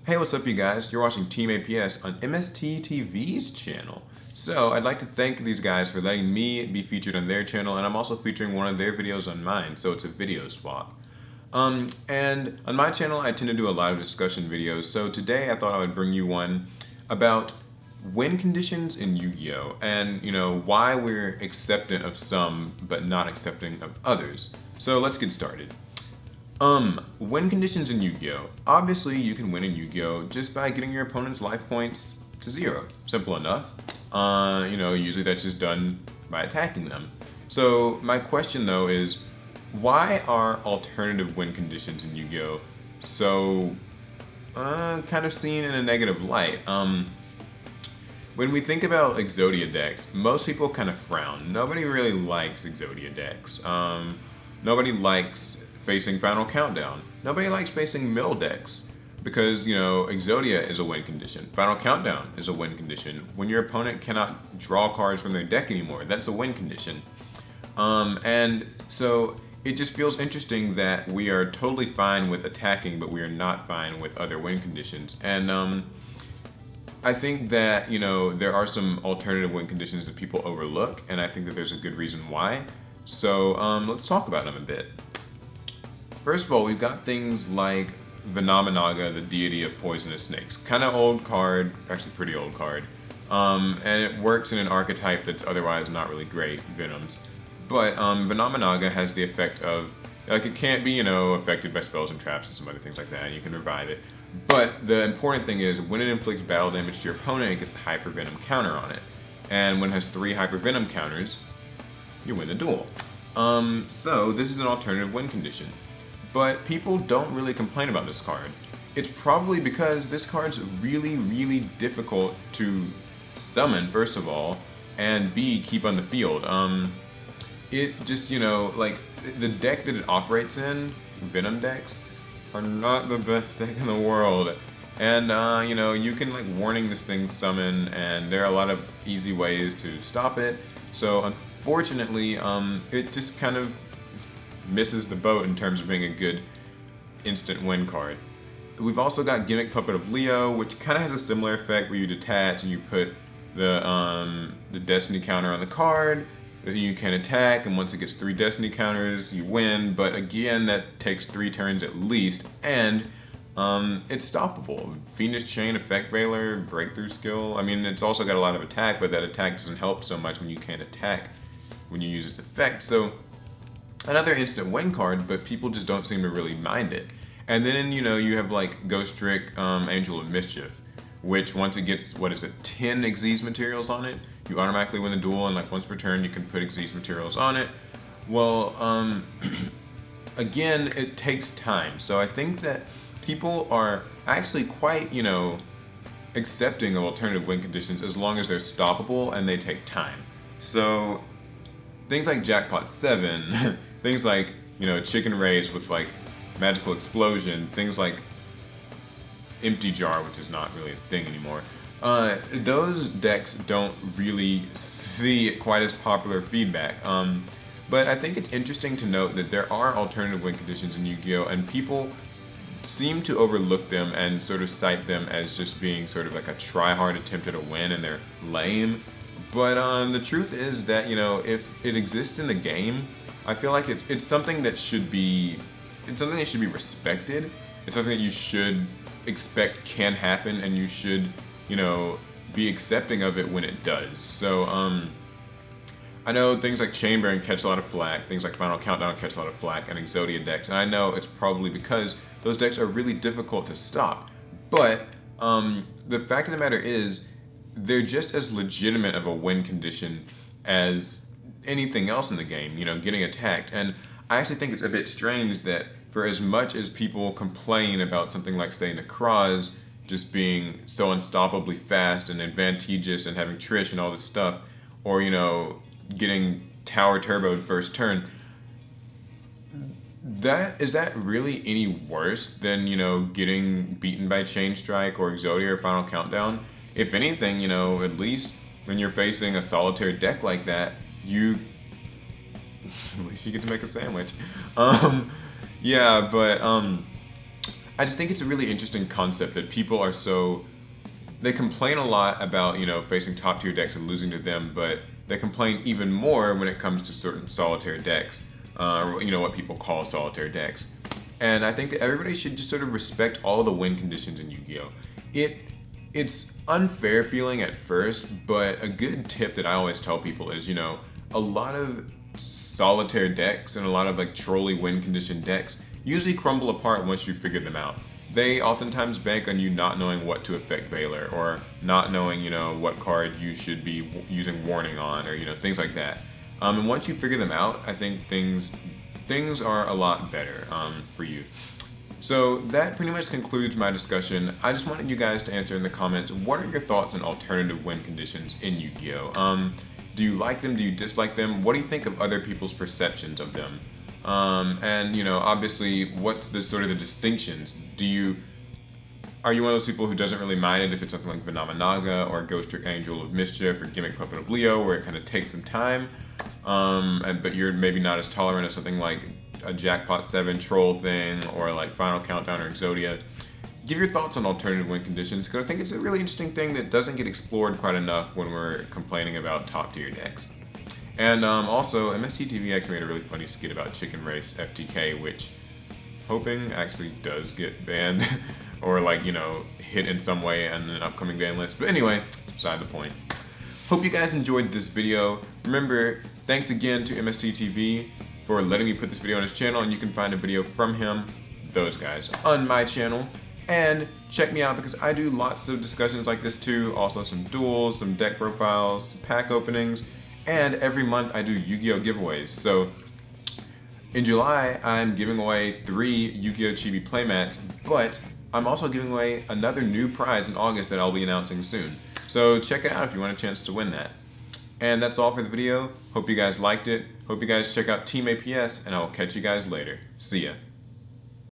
Hey, what's up, you guys? You're watching Team APS on MST.TV's channel. So, I'd like to thank these guys for letting me be featured on their channel, and I'm also featuring one of their videos on mine, so it's a video swap. And on my channel, I tend to do a lot of discussion videos, so today I thought I would bring you one about win conditions in Yu-Gi-Oh! And, why we're acceptant of some, but not accepting of others. So, let's get started. Win conditions in Yu-Gi-Oh! Obviously, you can win in Yu-Gi-Oh! Just by getting your opponent's life points to 0. Simple enough. Usually that's just done by attacking them. So, my question though is, why are alternative win conditions in Yu-Gi-Oh! So, kind of seen in a negative light? When we think about Exodia decks, most people kind of frown. Nobody really likes Exodia decks. Nobody likes facing Final Countdown. Nobody likes facing mill decks because, Exodia is a win condition. Final Countdown is a win condition. When your opponent cannot draw cards from their deck anymore, that's a win condition. And so it just feels interesting that we are totally fine with attacking, but we are not fine with other win conditions. And I think that, there are some alternative win conditions that people overlook, and I think that there's a good reason why. So let's talk about them a bit. First of all, we've got things like Venomenaga, the deity of poisonous snakes. Kind of old card, actually pretty old card. And it works in an archetype that's otherwise not really great, Venoms. But Venomenaga has the effect of, it can't be, affected by spells and traps and some other things like that, and you can revive it. But the important thing is, when it inflicts battle damage to your opponent, it gets a Hyper Venom counter on it. And when it has 3 Hyper Venom counters, you win the duel. So this is an alternative win condition. But people don't really complain about this card. It's probably because this card's really, really difficult to summon, first of all, and B, keep on the field. It just, the deck that it operates in, Venom decks, are not the best deck in the world. And, you can, warning this thing summon, and there are a lot of easy ways to stop it. So, unfortunately, it just kind of misses the boat in terms of being a good instant win card. We've also got Gimmick Puppet of Leo, which kind of has a similar effect where you detach and you put the Destiny counter on the card that you can attack, and once it gets 3 Destiny counters, you win. But again, that takes 3 turns at least, and it's stoppable. Fiendish Chain, Effect Veiler, Breakthrough Skill. I mean, it's also got a lot of attack, but that attack doesn't help so much when you can't attack when you use its effect. So another instant win card, but people just don't seem to really mind it. And then, you have Ghost Trick, Angel of Mischief, which once it gets, 10 Xyz materials on it, you automatically win the duel, and once per turn you can put Xyz materials on it. Well, again, it takes time. So I think that people are actually quite, accepting of alternative win conditions as long as they're stoppable and they take time. So things like Jackpot 7, things like, Chicken Race with Magical Explosion, things like Empty Jar, which is not really a thing anymore. Those decks don't really see quite as popular feedback. But I think it's interesting to note that there are alternative win conditions in Yu-Gi-Oh! And people seem to overlook them and sort of cite them as just being sort of a try-hard attempt at a win, and they're lame. But the truth is that, if it exists in the game, I feel like it's something that should be, respected. It's something that you should expect can happen, and you should, be accepting of it when it does. So, I know things like Chainbearing catch a lot of flack, things like Final Countdown catch a lot of flack, and Exodia decks, and I know it's probably because those decks are really difficult to stop. But the fact of the matter is, they're just as legitimate of a win condition as anything else in the game, getting attacked. And I actually think it's a bit strange that for as much as people complain about something like, say, Necroz just being so unstoppably fast and advantageous and having Trish and all this stuff, or, getting Tower Turboed first turn, is that really any worse than, getting beaten by Chain Strike or Exodia or Final Countdown? If anything, at least when you're facing a solitaire deck like that, at least you get to make a sandwich. Yeah, but I just think it's a really interesting concept that people are so, they complain a lot about, you know, facing top tier decks and losing to them, but they complain even more when it comes to certain solitaire decks, or you know, what people call solitaire decks. And I think that everybody should just sort of respect all the win conditions in Yu-Gi-Oh! It's unfair feeling at first, but a good tip that I always tell people is, you know, a lot of solitaire decks and a lot of like trolley win condition decks usually crumble apart once you figure them out. They oftentimes bank on you not knowing what to affect Baylor, or not knowing, you know, what card you should be using warning on, or, you know, things like that. And once you figure them out, I think things are a lot better for you. So that pretty much concludes my discussion. I just wanted you guys to answer in the comments, what are your thoughts on alternative win conditions in Yu-Gi-Oh? Do you like them? Do you dislike them? What do you think of other people's perceptions of them? And, you know, obviously, what's the sort of the distinctions? Are you one of those people who doesn't really mind it if it's something like Vinamanaga or Ghost Trick Angel of Mischief or Gimmick Puppet of Leo, where it kind of takes some time, but you're maybe not as tolerant of something like a Jackpot 7 troll thing, or like Final Countdown or Exodia? Give your thoughts on alternative win conditions, because I think it's a really interesting thing that doesn't get explored quite enough when we're complaining about top tier decks. And also, MST.TV actually made a really funny skit about Chicken Race FTK, which hoping actually does get banned or, like, you know, hit in some way on an upcoming ban list. But anyway, beside the point. Hope you guys enjoyed this video. Remember, thanks again to MST.TV for letting me put this video on his channel, and you can find a video from him, those guys, on my channel. And check me out, because I do lots of discussions like this too, also some duels, some deck profiles, some pack openings, and every month I do Yu-Gi-Oh! Giveaways. So in July, I'm giving away 3 Yu-Gi-Oh! Chibi playmats, but I'm also giving away another new prize in August that I'll be announcing soon. So check it out if you want a chance to win that. And that's all for the video. Hope you guys liked it. Hope you guys check out Team APS, and I will catch you guys later. See ya.